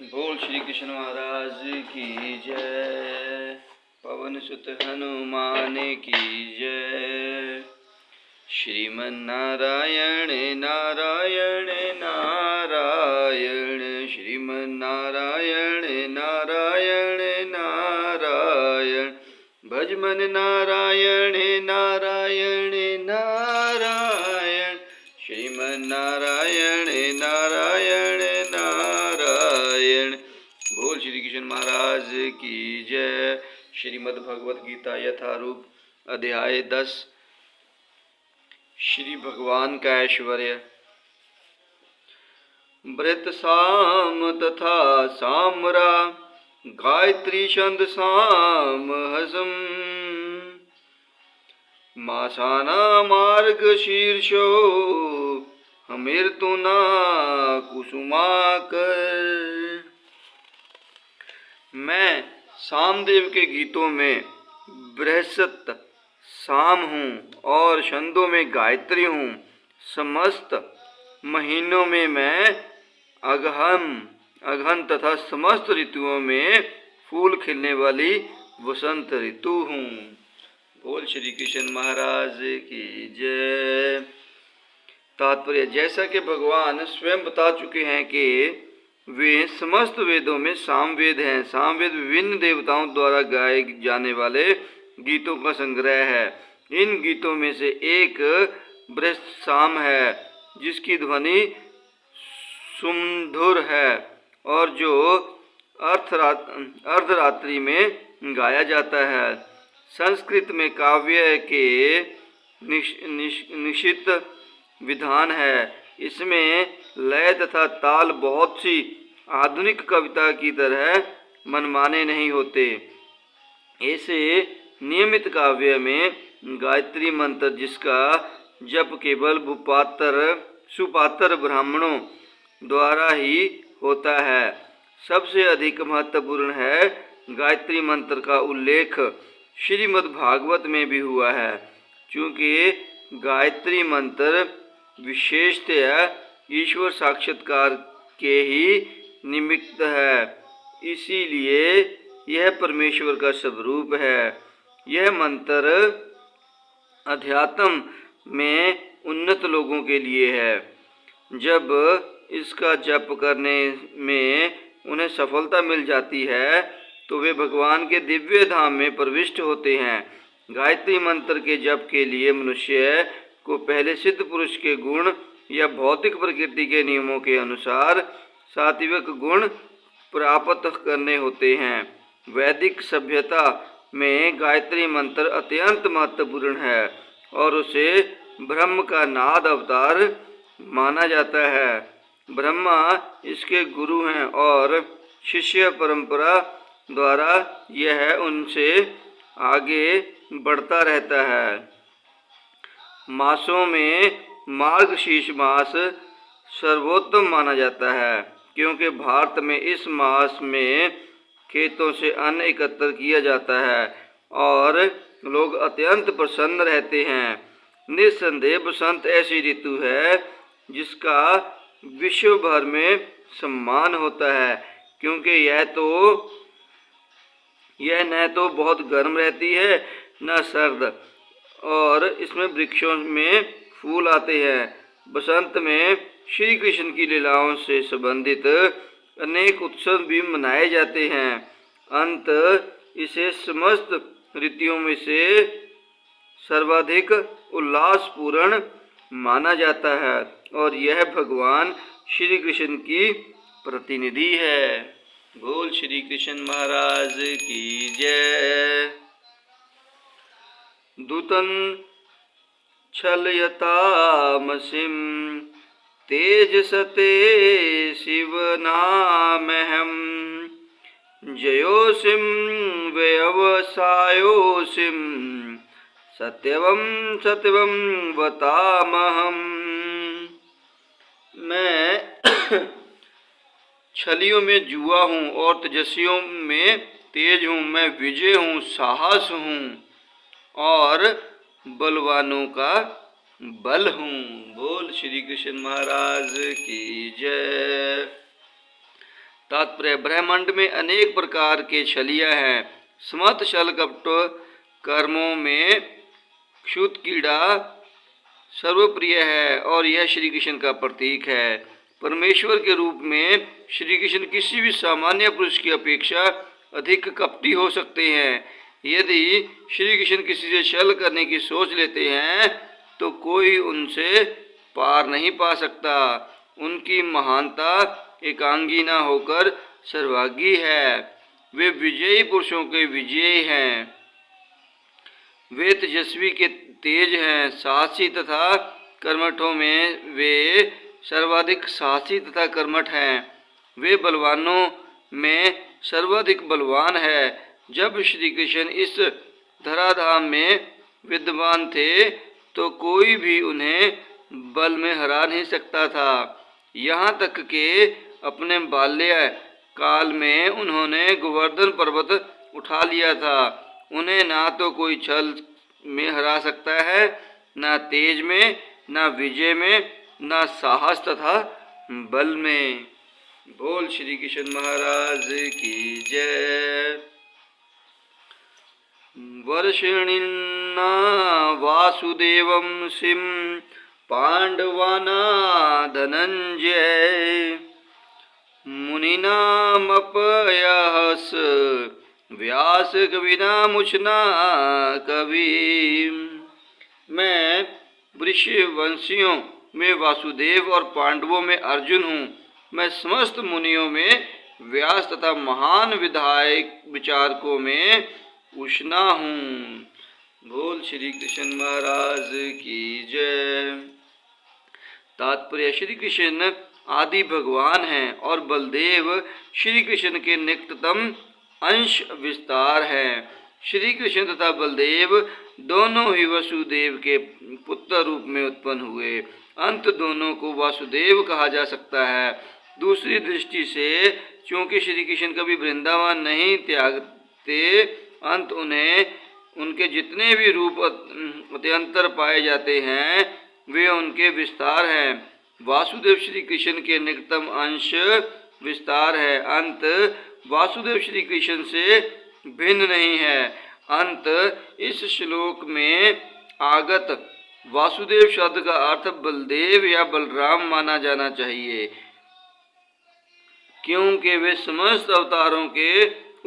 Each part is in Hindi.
बोल श्री कृष्ण महाराज की जय। पवन सुत हनुमान की जय। श्रीमन नारायण नारायण नारायण, श्रीमन नारायण नारायण नारायण, भजमन नारायण नारायण नारायण, श्रीमन नारायण नारायण नारायण। बोल श्री कृष्ण महाराज की जय। श्रीमद् भगवद गीता यथारूप अध्याय 10। श्री भगवान का ऐश्वर्य। व्रत साम तथा सामरा, गायत्री छंद साम हसम, मासाना मार्ग शीर्षो, हमिर्तुना कुसुमाकर। मैं सामदेव के गीतों में बृहस्पत साम हूँ और छंदों में गायत्री हूँ। समस्त महीनों में मैं अगहन तथा समस्त ऋतुओं में फूल खिलने वाली वसंत ऋतु हूँ। बोल श्री कृष्ण महाराज की जय। तात्पर्य, जैसा कि भगवान स्वयं बता चुके हैं कि वे समस्त वेदों में सामवेद हैं। सामवेद विभिन्न देवताओं द्वारा गाए जाने वाले गीतों का संग्रह है। इन गीतों में से एक बृहस्पत साम है, जिसकी ध्वनि सुमधुर है और जो अर्धरात्रि में गाया जाता है। संस्कृत में काव्य के निश्चित विधान है। इसमें लय तथा ताल बहुत सी आधुनिक कविता की तरह मनमाने नहीं होते। ऐसे नियमित काव्य में गायत्री मंत्र, जिसका जप केवल सुपात्र ब्राह्मणों द्वारा ही होता है, सबसे अधिक महत्वपूर्ण है। गायत्री मंत्र का उल्लेख श्रीमद् भागवत में भी हुआ है। चूँकि गायत्री मंत्र विशेषतया ईश्वर साक्षात्कार के ही निमित्त है, इसीलिए यह परमेश्वर का स्वरूप है। यह मंत्र अध्यात्म में उन्नत लोगों के लिए है। जब इसका जप करने में उन्हें सफलता मिल जाती है तो वे भगवान के दिव्य धाम में प्रविष्ट होते हैं। गायत्री मंत्र के जप के लिए मनुष्य को पहले सिद्ध पुरुष के गुण या भौतिक प्रकृति के नियमों के अनुसार सात्विक गुण प्राप्त करने होते हैं। वैदिक सभ्यता में गायत्री मंत्र अत्यंत महत्वपूर्ण है और उसे ब्रह्म का नाद अवतार माना जाता है। ब्रह्मा इसके गुरु हैं और शिष्य परंपरा द्वारा यह उनसे आगे बढ़ता रहता है। मासों में मार्गशीर्ष मास सर्वोत्तम माना जाता है, क्योंकि भारत में इस मास में खेतों से अन्न एकत्र किया जाता है और लोग अत्यंत प्रसन्न रहते हैं। निस्संदेह बसंत ऐसी ऋतु है जिसका विश्व भर में सम्मान होता है, क्योंकि यह न तो बहुत गर्म रहती है न सर्द, और इसमें वृक्षों में फूल आते हैं। बसंत में श्री कृष्ण की लीलाओं से संबंधित अनेक उत्सव भी मनाए जाते हैं। अंत इसे समस्त ऋतुओं में से सर्वाधिक उल्लासपूर्ण माना जाता है और यह भगवान श्री कृष्ण की प्रतिनिधि है। बोल श्री कृष्ण महाराज की जय। दूतन छलयतामसिं तेजसते शिवनामहं, जयोसिं व्यवसायोसिं सत्यवं वतामहं। मैं छलियों में जुआ हूँ और तेजस्वियों में तेज हूँ। मैं विजय हूँ, साहस हूँ और बलवानों का बल हूँ। बोल श्री कृष्ण महाराज की जय। तात्पर्य ब्रह्मांड में अनेक प्रकार के छलियां हैं। समस्त छल कपट कर्मों में क्षुत कीड़ा सर्वप्रिय है और यह श्री कृष्ण का प्रतीक है। परमेश्वर के रूप में श्री कृष्ण किसी भी सामान्य पुरुष की अपेक्षा अधिक कपटी हो सकते हैं। यदि श्री कृष्ण किसी से छल करने की सोच लेते हैं तो कोई उनसे पार नहीं पा सकता। उनकी महानता एकांगी न होकर सर्वज्ञी है। वे विजयी पुरुषों के विजयी हैं। वे तेजस्वी के तेज हैं। साहसी तथा कर्मठों में वे सर्वाधिक साहसी तथा कर्मठ हैं। वे बलवानों में सर्वाधिक बलवान है। जब श्री कृष्ण इस धराधाम में विद्यमान थे तो कोई भी उन्हें बल में हरा नहीं सकता था। यहाँ तक कि अपने बाल्य काल में उन्होंने गोवर्धन पर्वत उठा लिया था। उन्हें ना तो कोई छल में हरा सकता है, ना तेज में, ना विजय में, ना साहस तथा बल में। बोल श्री कृष्ण महाराज की जय। वर्षिणीन्ना वासुदेवं सिं पांडवाना धनंजय मुनिनामपयहस व्यास कविना मुचना कवि। मैं वृषवंशियों में वासुदेव और पांडवों में अर्जुन हूँ। मैं समस्त मुनियों में व्यास तथा महान विधायक विचारकों में उष्णा हूँ। बोल श्री कृष्ण महाराज की जय। तात्पर्य श्री कृष्ण आदि भगवान हैं और बलदेव श्री कृष्ण के निकटतम अंश विस्तार हैं। श्री कृष्ण तथा बलदेव दोनों ही वसुदेव के पुत्र रूप में उत्पन्न हुए। अंत दोनों को वासुदेव कहा जा सकता है। दूसरी दृष्टि से चूंकि श्री कृष्ण कभी वृंदावन नहीं त्यागते, अंत उन्हें उनके जितने भी रूप अत्यंतर पाए जाते हैं वे उनके विस्तार हैं। वासुदेव श्री कृष्ण के निकटतम अंश विस्तार है। अंत वासुदेव श्री कृष्ण से भिन्न नहीं है। अंत इस श्लोक में आगत वासुदेव शब्द का अर्थ बलदेव या बलराम माना जाना चाहिए, क्योंकि वे समस्त अवतारों के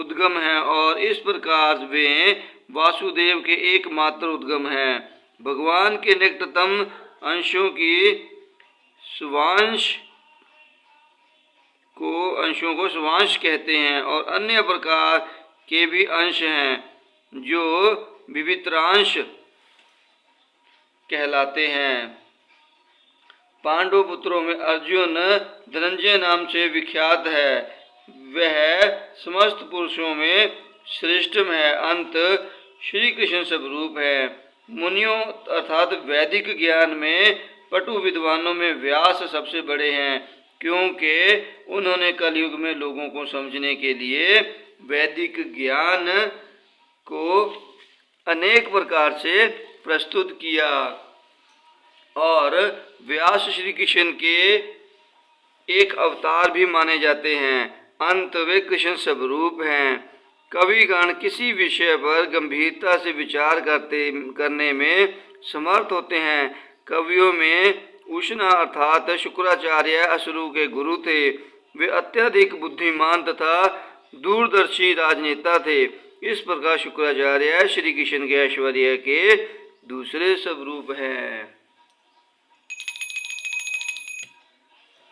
उद्गम हैं और इस प्रकार वे वासुदेव के एकमात्र उद्गम हैं। भगवान के निकटतम अंशों को स्वांश कहते हैं और अन्य प्रकार के भी अंश हैं जो विवित्रांश कहलाते हैं। पांडव पुत्रों में अर्जुन धनंजय नाम से विख्यात है। वह समस्त पुरुषों में श्रेष्ठम है। अंत श्री कृष्ण स्वरूप है। मुनियों अर्थात वैदिक ज्ञान में पटु विद्वानों में व्यास सबसे बड़े हैं, क्योंकि उन्होंने कलयुग में लोगों को समझने के लिए वैदिक ज्ञान को अनेक प्रकार से प्रस्तुत किया। और व्यास श्री कृष्ण के एक अवतार भी माने जाते हैं। अंत वे कृष्ण स्वरूप हैं। कविगण किसी विषय पर गंभीरता से विचार करने में समर्थ होते हैं। कवियों में उष्णा अर्थात शुक्राचार्य असुरु के गुरु थे। वे अत्यधिक बुद्धिमान तथा दूरदर्शी राजनेता थे। इस प्रकार शुक्राचार्य श्री कृष्ण के ऐश्वर्य के दूसरे स्वरूप हैं।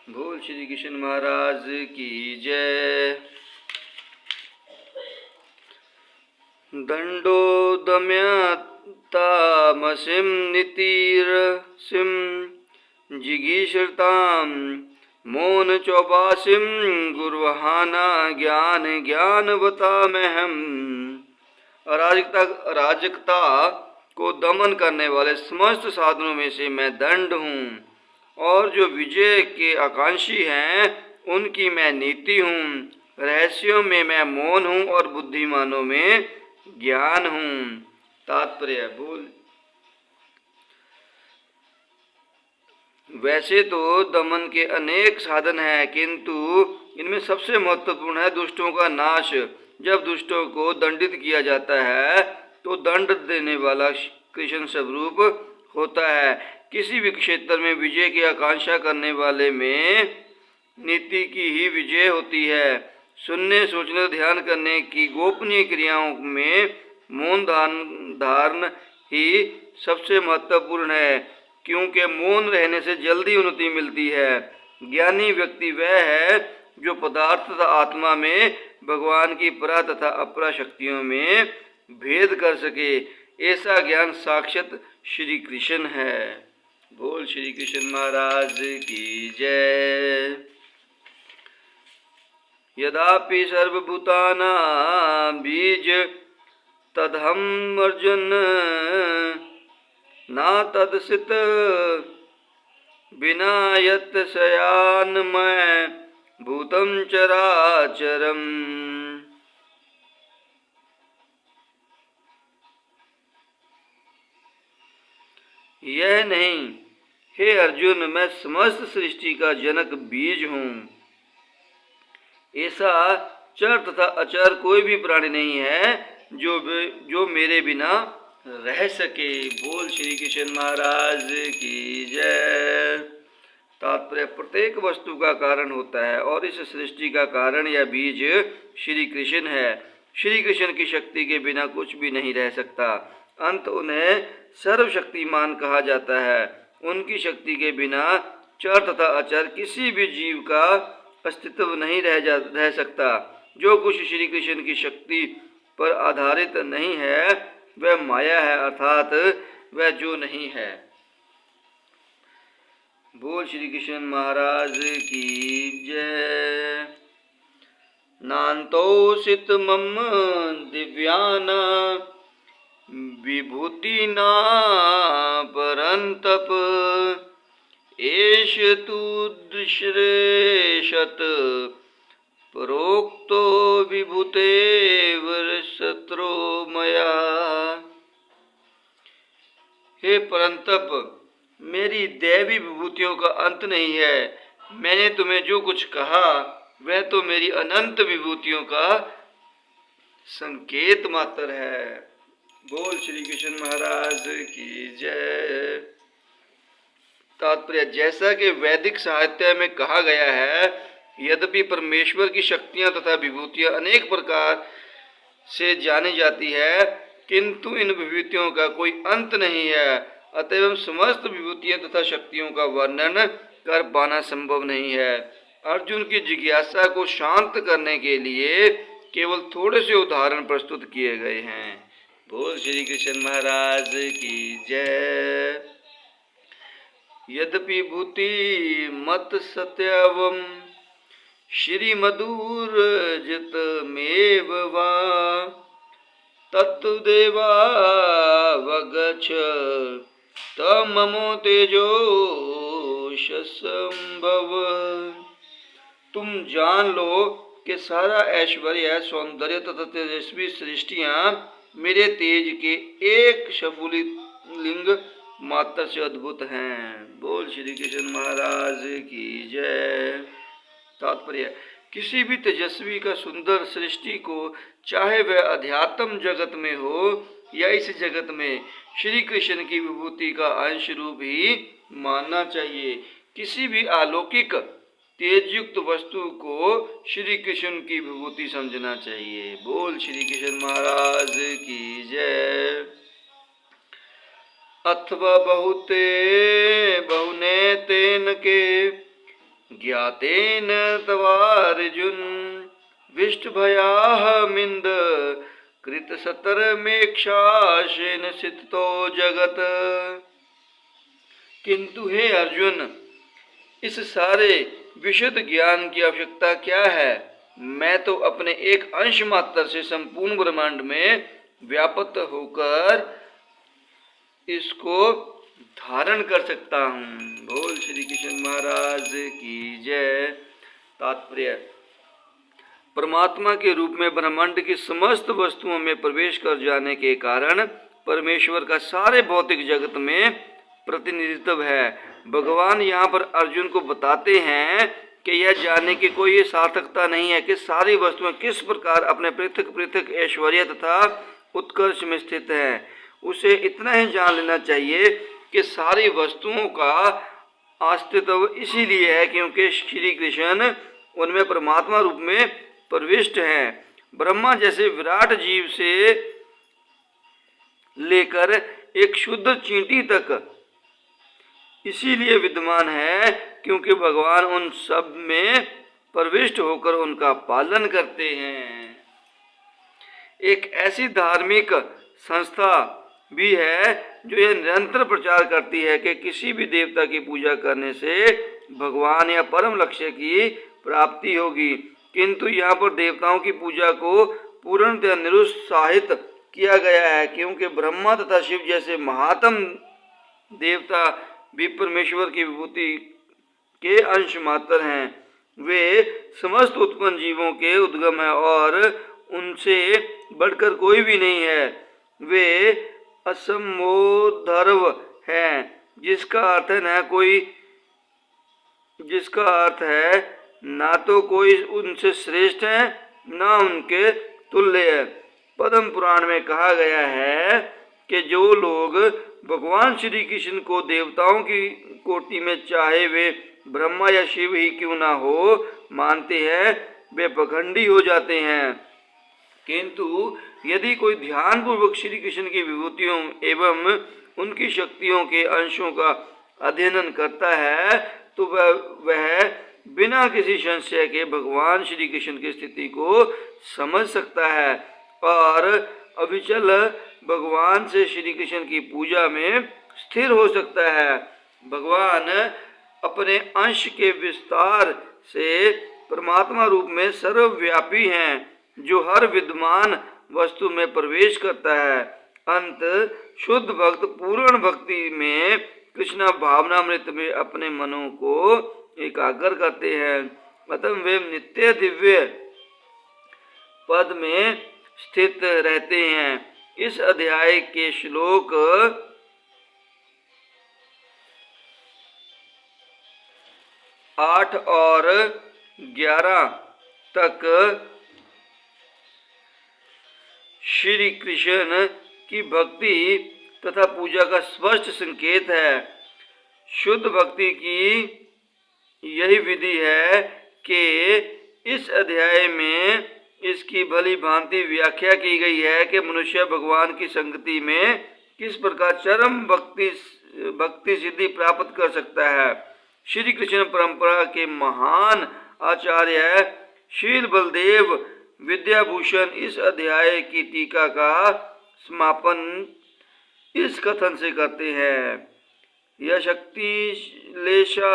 बोल श्री कृष्ण महाराज की जय। दंडो दमयतामसिं नितीरसिं जिगीषतां मौन चौबासिं गुरुहाना ज्ञान ज्ञानवतामहम्। अराजकता को दमन करने वाले समस्त साधनों में से मैं दंड हूँ, और जो विजय के आकांक्षी हैं उनकी मैं नीति हूँ। रहस्यों में मैं मौन हूँ और बुद्धिमानों में ज्ञान हूँ। तात्पर्य बोल। वैसे तो दमन के अनेक साधन हैं, किंतु इनमें सबसे महत्वपूर्ण है दुष्टों का नाश। जब दुष्टों को दंडित किया जाता है तो दंड देने वाला कृष्ण स्वरूप होता है। किसी भी क्षेत्र में विजय की आकांक्षा करने वाले में नीति की ही विजय होती है। सुनने, सोचने, ध्यान करने की गोपनीय क्रियाओं में मौन धारण ही सबसे महत्वपूर्ण है, क्योंकि मौन रहने से जल्दी उन्नति मिलती है। ज्ञानी व्यक्ति वह है जो पदार्थ तथा आत्मा में भगवान की परा तथा अपरा शक्तियों में भेद कर सके। ऐसा ज्ञान साक्षात श्री कृष्ण है। बोल श्री कृष्ण महाराज की जय। यदापि सर्वभूतानां बीज तदहम् अर्जुन न तदसित बिना यत् शयानमय भूतं चराचरम्। यह नहीं, हे अर्जुन, मैं समस्त सृष्टि का जनक बीज हूँ। ऐसा चर तथा अचर कोई भी प्राणी नहीं है जो मेरे बिना रह सके। बोल श्री कृष्ण महाराज की जय। तात्पर्य, प्रत्येक वस्तु का कारण होता है और इस सृष्टि का कारण या बीज श्री कृष्ण है। श्री कृष्ण की शक्ति के बिना कुछ भी नहीं रह सकता। अंत उन्हें सर्वशक्तिमान कहा जाता है। उनकी शक्ति के बिना चर तथा अचर किसी भी जीव का अस्तित्व नहीं रह सकता। जो कुछ श्री कृष्ण की शक्ति पर आधारित नहीं है वह माया है, अर्थात वह जो नहीं है। बोल श्री कृष्ण महाराज की जय। नान्तोषित मम दिव्यान विभूतिना परन्तप एष तु दृश्येशत प्रोक्तो विभूतेर् शत्रो मया। हे परंतप, मेरी दैवी विभूतियों का अंत नहीं है। मैंने तुम्हें जो कुछ कहा वह तो मेरी अनंत विभूतियों का संकेत मात्र है। बोल श्री कृष्ण महाराज की जय। तात्पर्य, जैसा कि वैदिक साहित्य में कहा गया है, यद्यपि परमेश्वर की शक्तियां तथा विभूतियां अनेक प्रकार से जानी जाती है, किंतु इन विभूतियों का कोई अंत नहीं है। अतएव समस्त विभूतियों तथा शक्तियों का वर्णन कर पाना संभव नहीं है। अर्जुन की जिज्ञासा को शांत करने के लिए केवल थोड़े से उदाहरण प्रस्तुत किए गए हैं। बोल श्री कृष्ण महाराज की जय। यद्यपि भूति मत सत्यवम श्रीमधुर्जितमेव वा तत्तुदेवावगच्छ तममो तेजोशसंभव। तुम जान लो कि सारा ऐश्वर्य, सौंदर्य तथा तेजस्वी सृष्टियां मेरे तेज के एक शफुलिंग मात्र से अद्भुत हैं। बोल श्री कृष्ण महाराज की जय। तात्पर्य, किसी भी तेजस्वी का सुंदर सृष्टि को, चाहे वह अध्यात्म जगत में हो या इस जगत में, श्री कृष्ण की विभूति का अंश रूप ही मानना चाहिए। किसी भी अलौकिक तेजयुक्त वस्तु को श्री कृष्ण की विभूति समझना चाहिए। बोल श्री कृष्ण महाराज की जय। अथवा बहुने तेन के ज्ञातेन तवार्जुन विष्ट भयाहमिंद कृत सतरमेक्षाशेन सितो जगत। किंतु हे अर्जुन, इस सारे विशुद्ध ज्ञान की आवश्यकता क्या है? मैं तो अपने एक अंश मात्र से संपूर्ण ब्रह्मांड में व्याप्त होकर इसको धारण कर सकता हूँ। बोल श्री कृष्ण महाराज की जय। तात्पर्य, परमात्मा के रूप में ब्रह्मांड की समस्त वस्तुओं में प्रवेश कर जाने के कारण परमेश्वर का सारे भौतिक जगत में प्रतिनिधित्व है। भगवान यहाँ पर अर्जुन को बताते हैं कि यह जानने की कोई सार्थकता नहीं है कि सारी वस्तुएं किस प्रकार अपने पृथक पृथक ऐश्वर्य तथा उत्कर्ष में स्थित हैं। उसे इतना ही जान लेना चाहिए कि सारी वस्तुओं का अस्तित्व इसीलिए है क्योंकि श्री कृष्ण उनमें परमात्मा रूप में प्रविष्ट हैं। ब्रह्मा जैसे विराट जीव से लेकर एक शुद्ध चींटी तक इसीलिए विद्यमान है क्योंकि भगवान उन सब में प्रविष्ट होकर उनका पालन करते हैं। एक ऐसी धार्मिक संस्था भी है जो यह निरंतर प्रचार करती है कि किसी भी देवता की पूजा करने से भगवान या परम लक्ष्य की प्राप्ति होगी, किंतु यहाँ पर देवताओं की पूजा को पूर्णतः निरुत्साहित किया गया है क्योंकि ब्रह्मा तथा शिव जैसे महात्म देवता भी परमेश्वर की विभूति के अंश मात्र हैं। वे समस्त उत्पन्न जीवों के उद्गम है और उनसे बढ़कर कोई भी नहीं है। वे असमोधर्व हैं, जिसका अर्थ है ना तो कोई उनसे श्रेष्ठ है ना उनके तुल्य है। पद्म पुराण में कहा गया है कि जो लोग भगवान श्री कृष्ण को देवताओं की कोटि में चाहे वे ब्रह्मा या शिव ही क्यों ना हो मानते हैं, वे पाखंडी हो जाते हैं। किंतु यदि कोई ध्यान पूर्वक श्री कृष्ण की विभूतियों एवं उनकी शक्तियों के अंशों का अध्ययन करता है तो वह बिना किसी संशय के भगवान श्री कृष्ण की स्थिति को समझ सकता है और अविचल भगवान से श्री कृष्ण की पूजा में स्थिर हो सकता है। भगवान अपने अंश के विस्तार से परमात्मा रूप में सर्वव्यापी हैं जो हर विद्यमान वस्तु में प्रवेश करता है। अंत शुद्ध भक्त पूर्ण भक्ति में कृष्ण भावनामृत में अपने मनों को एकाग्र करते हैं। अतः वे नित्य दिव्य पद में स्थित रहते हैं। इस अध्याय के श्लोक 8 और 11 तक श्री कृष्ण की भक्ति तथा पूजा का स्पष्ट संकेत है। शुद्ध भक्ति की यही विधि है कि इस अध्याय में इसकी भली भांति व्याख्या की गई है कि मनुष्य भगवान की संगति में किस प्रकार चरम भक्ति सिद्धि प्राप्त कर सकता है। श्री कृष्ण परंपरा के महान आचार्य शील बलदेव विद्याभूषण इस अध्याय की टीका का समापन इस कथन से करते हैं। यह शक्तिलेशा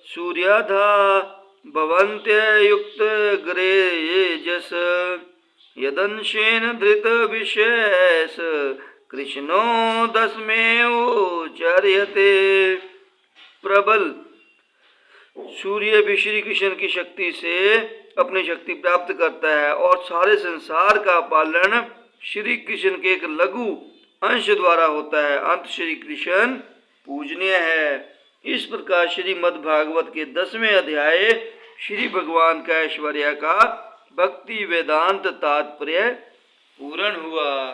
सूर्याधा भवन्त्ययुक्त ग्रेजस यदंशेन धृत विशेष कृष्णो दशमे उच्यते। प्रबल सूर्य भी श्री कृष्ण की शक्ति से अपनी शक्ति प्राप्त करता है और सारे संसार का पालन श्री कृष्ण के एक लघु अंश द्वारा होता है। अंत श्री कृष्ण पूजनीय है। इस प्रकार श्रीमद् भागवत के 10वें अध्याय श्री भगवान का ऐश्वर्य का भक्ति वेदांत तात्पर्य पूर्ण हुआ।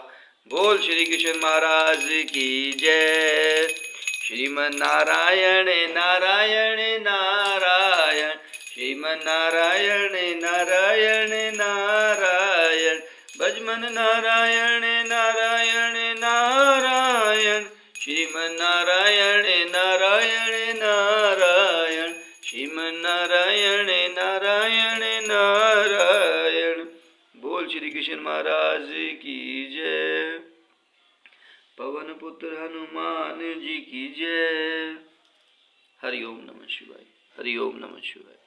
बोल श्री कृष्ण महाराज की जय। श्रीमन्नारायण नारायण नारायण श्रीमन्नारायण नारायण नारायण भजमन नारायण नारायण नारायण श्रीमन्नारायण नारायण नारायण श्रीमन्नारायण नारायण नारायण। बोल श्री कृष्ण महाराज की जय। पवन पुत्र हनुमान जी की जय। हरि ओम नमः शिवाय। हरि ओम नमः शिवाय।